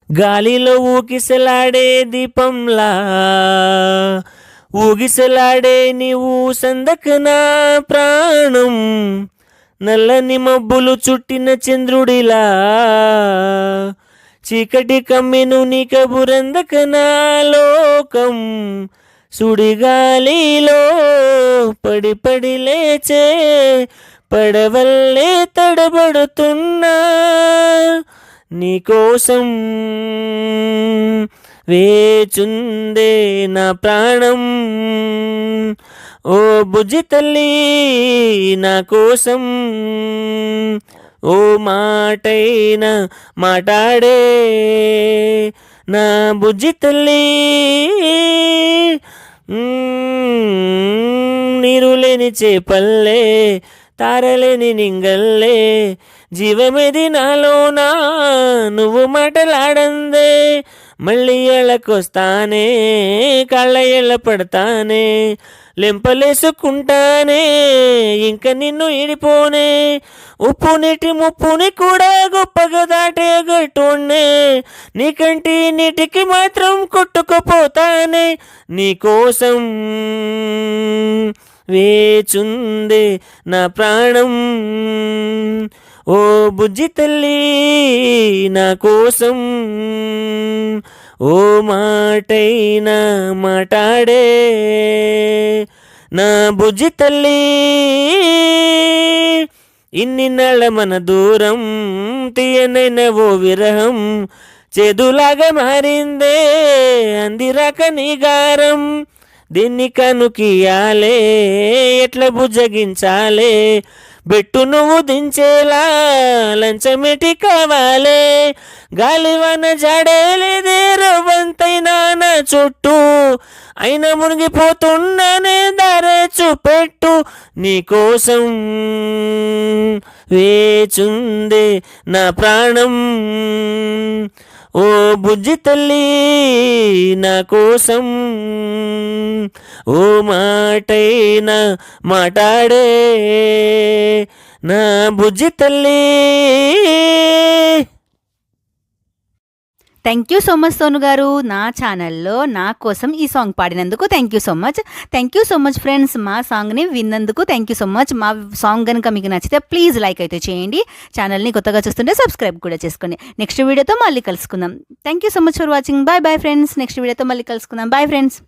గాలిలో ఊగిసలాడే దీపంలా ఊగిసలాడే నీవు సందక నా ప్రాణం, నల్లని మబ్బులు చుట్టిన చంద్రుడిలా చీకటి కమ్మెను నీ కబురందక నా లోకం, సుడిగాలిలో పడి పడి లేచే పడవల్లే తడబడుతున్నా నీకోసం వేచుందే నా ప్రాణం. ఓ బుజ్జి తల్లి నా కోసం ఓ మాటైనా మాట్లాడే నా బుజ్జి తల్లి. నీరు లేని చేపల్లే తారలేని నింగల్లే జీవమేది నాలోనా నువ్వు మాటలాడందే, మళ్ళీ ఎళ్ళకొస్తానే కళ్ళ ఎళ్ళ పడతానే లెంపలేసుకుంటానే ఇంక నిన్ను ఇడిపోనే, ఉప్పు నీటి ముప్పుని కూడా గొప్పగా దాటే గట్టునే నీకంటి నీటికి మాత్రం కొట్టుకుపోతానే నీకోసం వేచుందే నా ప్రాణం. ఓ బుజ్జి తల్లి నా కోసం ఓ మాటైనా మాట్లాడే నా బుజ్జి తల్లి. ఇన్ని నాళ్ళ మన దూరం తీయనైన ఓ విరహం చేదులాగా మారిందే అందిరాక నీ గారం, దీన్ని కనుకియాలే ఎట్లా బుజ్జగించాలే బెట్టు నువ్వు దించేలా లంచమెటి కావాలే, గాలివాన జాడేలేదే రవ్వంతైనా నా చుట్టూ అయినా మునిగిపోతున్నానే దారే చూపెట్టు నీకోసం వేచుందే నా ప్రాణం. ఓ బుజ్జి తల్లి నా కోసం ఓ మాటైనా మాట్లాడే నా బుజ్జి తల్లి. Thank you so much Sonu garu, నా ఛానల్లో నా కోసం ఈ సాంగ్ పాడినందుకు thank you so much. Thank you so much friends, మా సాంగ్ని విన్నందుకు థ్యాంక్ యూ సో మచ్. మా సాంగ్ కనుక మీకు నచ్చితే ప్లీజ్ లైక్ అయితే చేయండి, ఛానల్ని కొత్తగా చూస్తుంటే సబ్స్క్రైబ్ కూడా చేసుకోండి. నెక్స్ట్ వీడియోతో మళ్ళీ కలుసుకుందాం. Thank you so much for watching. Bye bye friends. Next వీడియోతో మళ్ళీ కలుసుకుందాం. Bye friends.